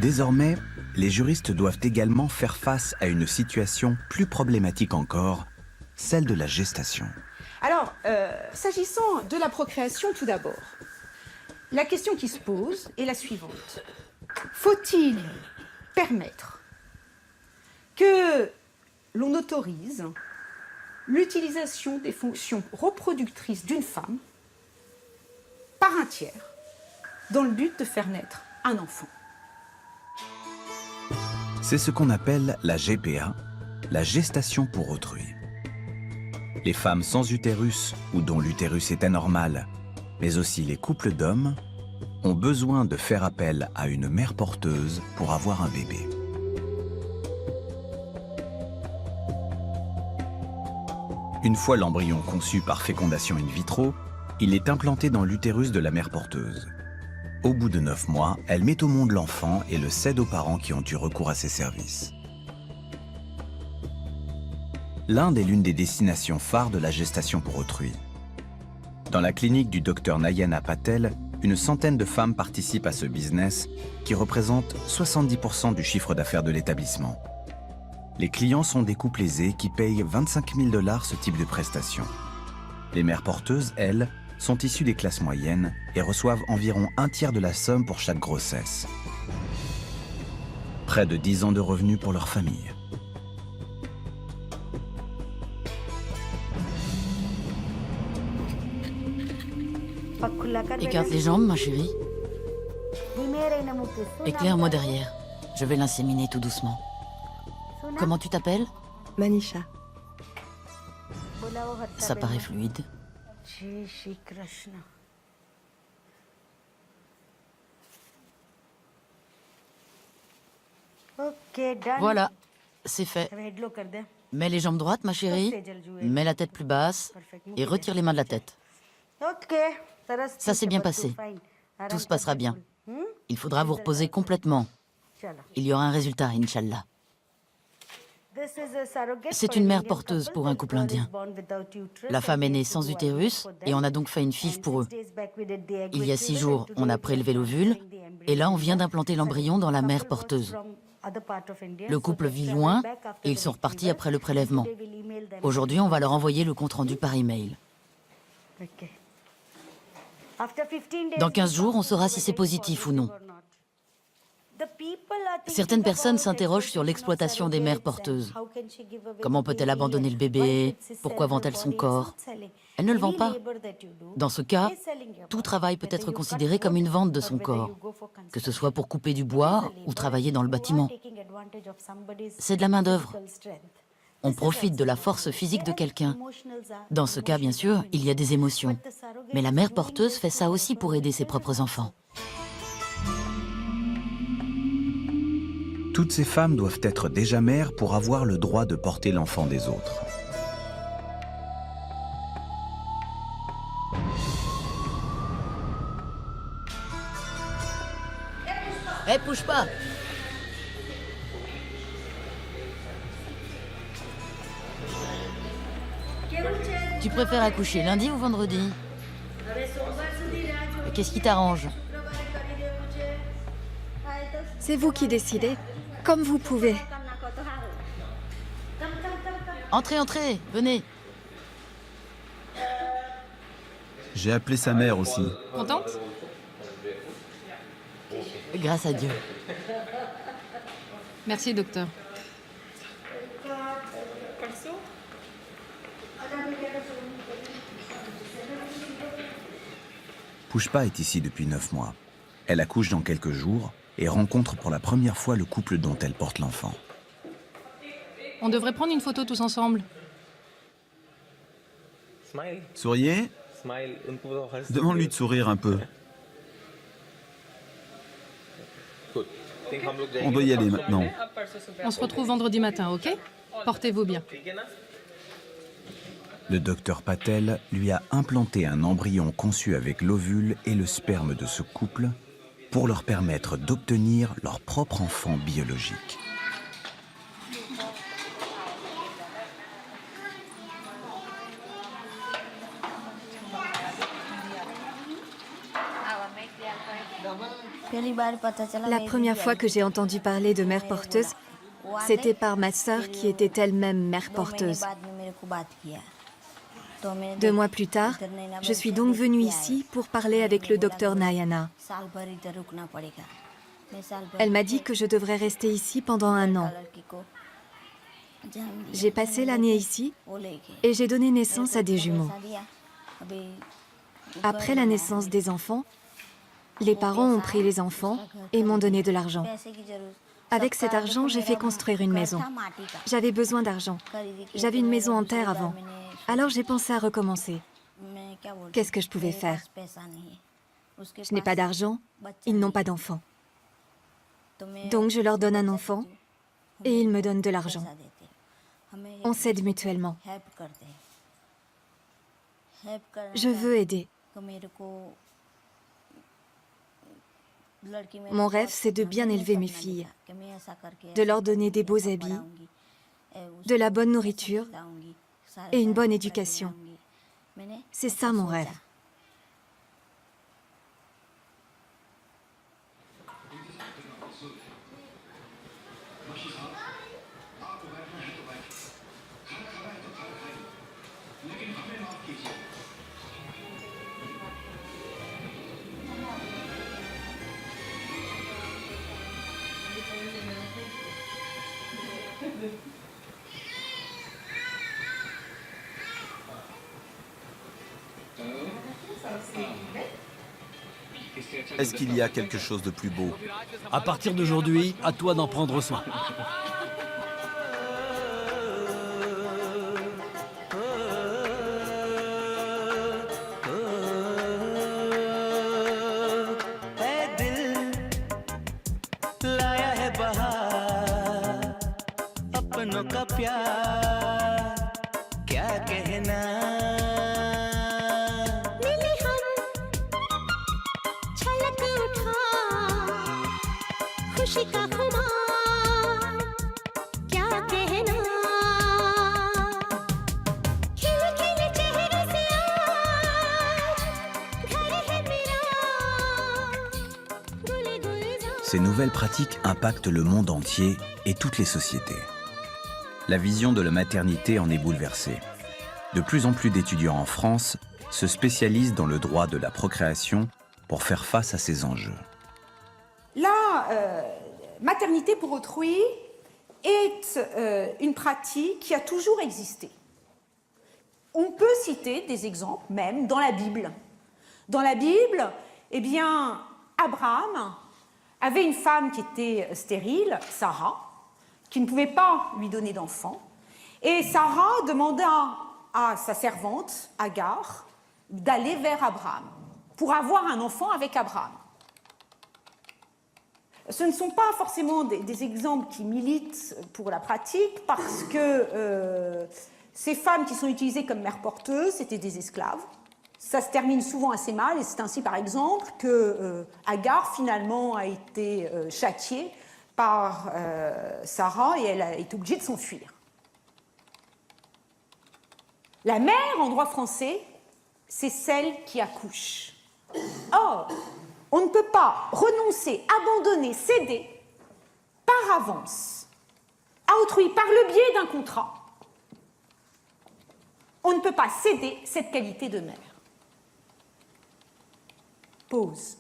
Désormais, les juristes doivent également faire face à une situation plus problématique encore, celle de la gestation. Alors, s'agissant de la procréation tout d'abord, la question qui se pose est la suivante. Faut-il permettre que l'on autorise l'utilisation des fonctions reproductrices d'une femme par un tiers dans le but de faire naître un enfant? C'est ce qu'on appelle la GPA, la gestation pour autrui. Les femmes sans utérus ou dont l'utérus est anormal, mais aussi les couples d'hommes, ont besoin de faire appel à une mère porteuse pour avoir un bébé. Une fois l'embryon conçu par fécondation in vitro, il est implanté dans l'utérus de la mère porteuse. Au bout de 9 mois, elle met au monde l'enfant et le cède aux parents qui ont eu recours à ses services. L'Inde est l'une des destinations phares de la gestation pour autrui. Dans la clinique du docteur Nayana Patel, une centaine de femmes participent à ce business qui représente 70% du chiffre d'affaires de l'établissement. Les clients sont des couples aisés qui payent 25 000 $ ce type de prestation. Les mères porteuses, elles, sont issues des classes moyennes et reçoivent environ un tiers de la somme pour chaque grossesse. Près de 10 ans de revenus pour leur famille. Écarte les jambes, ma chérie. Éclaire-moi derrière. Je vais l'inséminer tout doucement. Comment tu t'appelles? Manisha. Ça paraît fluide. Voilà, c'est fait. Mets les jambes droites, ma chérie. Mets la tête plus basse et retire les mains de la tête. Ça s'est bien passé. Tout se passera bien. Il faudra vous reposer complètement. Il y aura un résultat, Inch'Allah. C'est une mère porteuse pour un couple indien. La femme est née sans utérus et on a donc fait une FIV pour eux. Il y a 6 jours, on a prélevé l'ovule et là, on vient d'implanter l'embryon dans la mère porteuse. Le couple vit loin et ils sont repartis après le prélèvement. Aujourd'hui, on va leur envoyer le compte-rendu par email. Dans 15 jours, on saura si c'est positif ou non. Certaines personnes s'interrogent sur l'exploitation des mères porteuses. Comment peut-elle abandonner le bébé? Pourquoi vend-elle son corps? Elle ne le vend pas. Dans ce cas, tout travail peut être considéré comme une vente de son corps, que ce soit pour couper du bois ou travailler dans le bâtiment. C'est de la main-d'œuvre. On profite de la force physique de quelqu'un. Dans ce cas, bien sûr, il y a des émotions. Mais la mère porteuse fait ça aussi pour aider ses propres enfants. Toutes ces femmes doivent être déjà mères pour avoir le droit de porter l'enfant des autres. Hé, bouge pas! Tu préfères accoucher lundi ou vendredi? Qu'est-ce qui t'arrange? C'est vous qui décidez, comme vous pouvez. Entrez, entrez, venez. J'ai appelé sa mère aussi. Contente? Grâce à Dieu. Merci, docteur. Pushpa est ici depuis 9 mois. Elle accouche dans quelques jours et rencontre pour la première fois le couple dont elle porte l'enfant. On devrait prendre une photo tous ensemble. Souriez? Demande-lui de sourire un peu. On doit y aller maintenant. On se retrouve vendredi matin, ok? Portez-vous bien. Le docteur Patel lui a implanté un embryon conçu avec l'ovule et le sperme de ce couple pour leur permettre d'obtenir leur propre enfant biologique. La première fois que j'ai entendu parler de mère porteuse, c'était par ma sœur qui était elle-même mère porteuse. 2 mois plus tard, je suis donc venue ici pour parler avec le docteur Nayana. Elle m'a dit que je devrais rester ici pendant 1 an. J'ai passé l'année ici et j'ai donné naissance à des jumeaux. Après la naissance des enfants, les parents ont pris les enfants et m'ont donné de l'argent. Avec cet argent, j'ai fait construire une maison. J'avais besoin d'argent. J'avais une maison en terre avant. Alors j'ai pensé à recommencer. Qu'est-ce que je pouvais faire? Je n'ai pas d'argent, ils n'ont pas d'enfants. Donc je leur donne un enfant et ils me donnent de l'argent. On s'aide mutuellement. Je veux aider. Mon rêve, c'est de bien élever mes filles, de leur donner des beaux habits, de la bonne nourriture et une bonne éducation. C'est ça mon rêve. Est-ce qu'il y a quelque chose de plus beau? À partir d'aujourd'hui, à toi d'en prendre soin. Ces nouvelles pratiques impactent le monde entier et toutes les sociétés. La vision de la maternité en est bouleversée. De plus en plus d'étudiants en France se spécialisent dans le droit de la procréation pour faire face à ces enjeux. La maternité pour autrui est une pratique qui a toujours existé. On peut citer des exemples, même dans la Bible. Dans la Bible, eh bien, Abraham avait une femme qui était stérile, Sarah, qui ne pouvait pas lui donner d'enfant. Et Sarah demanda à sa servante, Agar, d'aller vers Abraham pour avoir un enfant avec Abraham. Ce ne sont pas forcément des exemples qui militent pour la pratique parce que ces femmes qui sont utilisées comme mères porteuses, c'était des esclaves. Ça se termine souvent assez mal et c'est ainsi par exemple que Agar finalement a été châtiée par Sarah et elle a été obligée de s'enfuir. La mère en droit français, c'est celle qui accouche. Or, on ne peut pas renoncer, abandonner, céder par avance à autrui par le biais d'un contrat. On ne peut pas céder cette qualité de mère. Pause.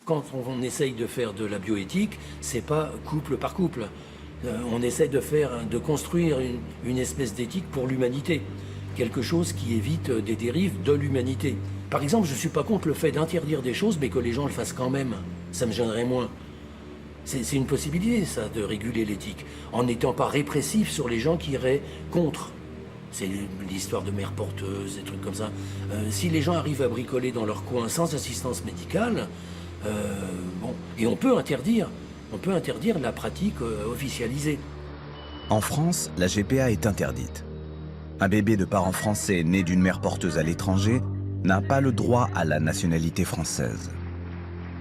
Quand on essaye de faire de la bioéthique, c'est pas couple par couple. On essaye de construire une espèce d'éthique pour l'humanité. Quelque chose qui évite des dérives de l'humanité. Par exemple, je ne suis pas contre le fait d'interdire des choses, mais que les gens le fassent quand même. Ça me gênerait moins. C'est une possibilité, ça, de réguler l'éthique, en n'étant pas répressif sur les gens qui iraient contre. C'est l'histoire de mères porteuses, des trucs comme ça. Si les gens arrivent à bricoler dans leur coin sans assistance médicale, bon, et on peut interdire la pratique officialisée. En France, la GPA est interdite. Un bébé de parents français né d'une mère porteuse à l'étranger n'a pas le droit à la nationalité française.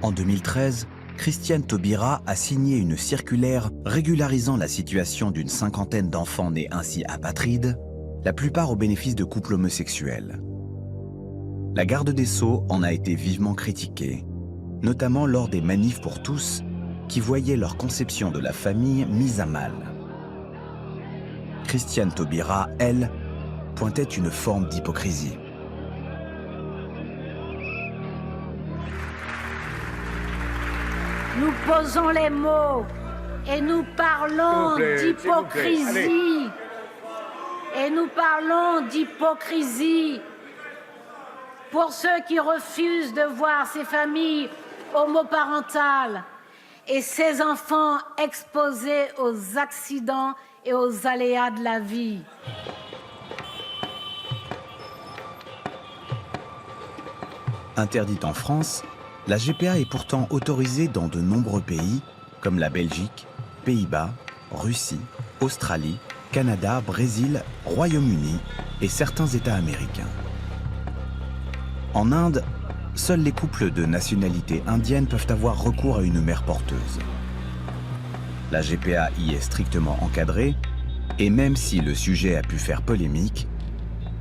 En 2013, Christiane Taubira a signé une circulaire régularisant la situation d'une 50aine d'enfants nés ainsi apatrides, la plupart au bénéfice de couples homosexuels. La garde des Sceaux en a été vivement critiquée, notamment lors des manifs pour tous, qui voyaient leur conception de la famille mise à mal. Christiane Taubira, elle, pointait une forme d'hypocrisie. Nous posons les mots et nous parlons d'hypocrisie. Et nous parlons d'hypocrisie pour ceux qui refusent de voir ces familles homoparentales et ces enfants exposés aux accidents et aux aléas de la vie. Interdite en France, la GPA est pourtant autorisée dans de nombreux pays, comme la Belgique, Pays-Bas, Russie, Australie, Canada, Brésil, Royaume-Uni et certains États américains. En Inde, seuls les couples de nationalité indienne peuvent avoir recours à une mère porteuse. La GPA y est strictement encadrée, et même si le sujet a pu faire polémique,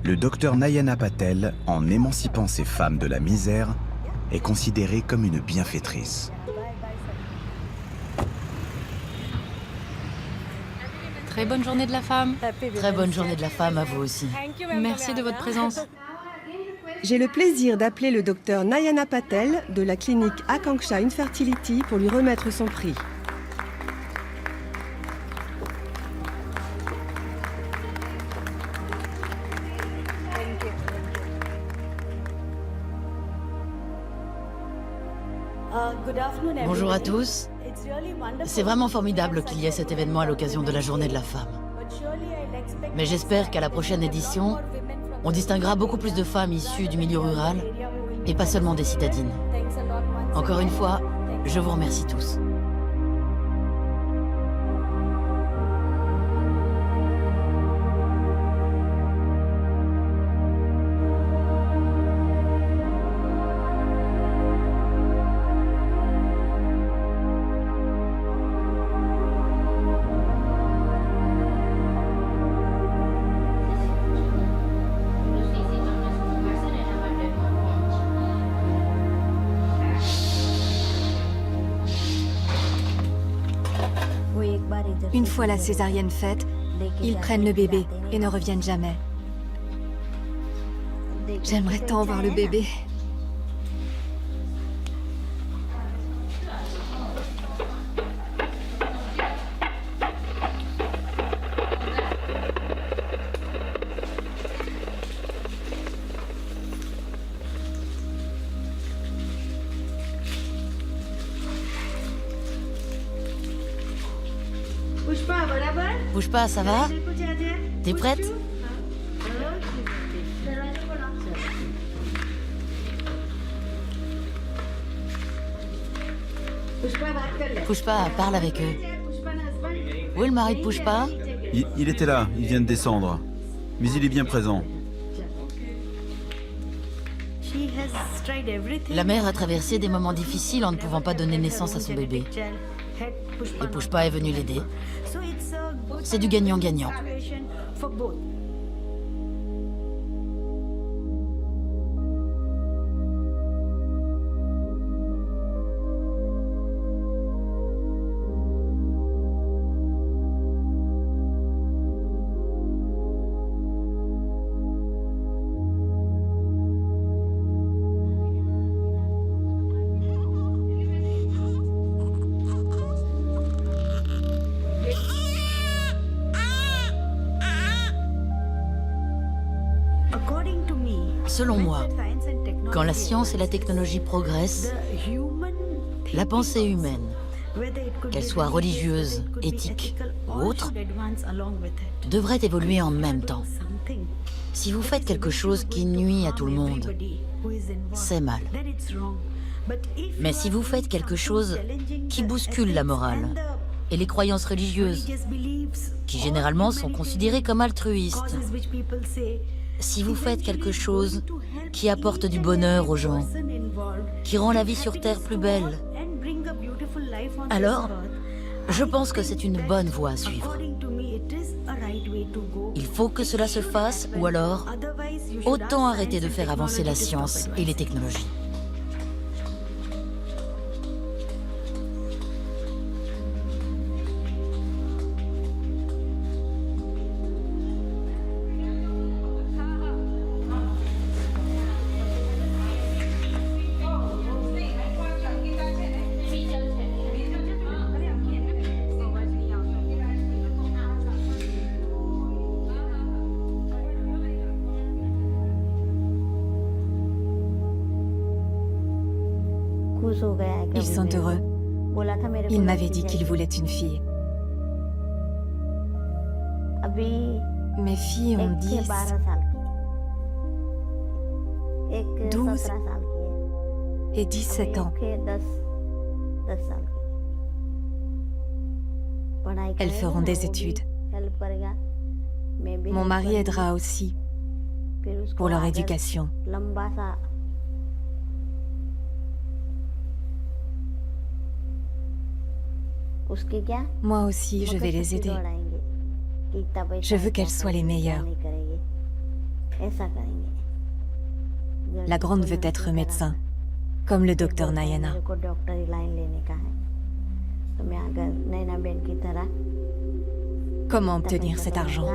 le docteur Nayana Patel, en émancipant ces femmes de la misère, est considérée comme une bienfaitrice. Très bonne journée de la femme. Très bonne journée de la femme à vous aussi. Merci de votre présence. J'ai le plaisir d'appeler le docteur Nayana Patel de la clinique Akanksha Infertility pour lui remettre son prix. Bonjour à tous. C'est vraiment formidable qu'il y ait cet événement à l'occasion de la Journée de la femme. Mais j'espère qu'à la prochaine édition, on distinguera beaucoup plus de femmes issues du milieu rural et pas seulement des citadines. Encore une fois, je vous remercie tous. Une fois la césarienne faite, ils prennent le bébé et ne reviennent jamais. J'aimerais tant voir le bébé. Bouge pas, ça va? T'es prête? Pushpa, parle avec eux. Où est le mari de Pushpa? Il était là, il vient de descendre. Mais il est bien présent. La mère a traversé des moments difficiles en ne pouvant pas donner naissance à son bébé. Et Pushpa est venu l'aider. C'est du gagnant-gagnant. Selon moi, quand la science et la technologie progressent, la pensée humaine, qu'elle soit religieuse, éthique ou autre, devrait évoluer en même temps. Si vous faites quelque chose qui nuit à tout le monde, c'est mal. Mais si vous faites quelque chose qui bouscule la morale et les croyances religieuses, qui généralement sont considérées comme altruistes, si vous faites quelque chose qui apporte du bonheur aux gens, qui rend la vie sur Terre plus belle, alors je pense que c'est une bonne voie à suivre. Il faut que cela se fasse, ou alors, autant arrêter de faire avancer la science et les technologies. Ils sont heureux. Il m'avait dit qu'il voulait une fille. Mes filles ont 10, 12 et 17 ans. Elles feront des études. Mon mari aidera aussi pour leur éducation. Moi aussi, je vais les aider. Je veux qu'elles soient les meilleures. La grande veut être médecin, comme le docteur Nayana. Comment obtenir cet argent?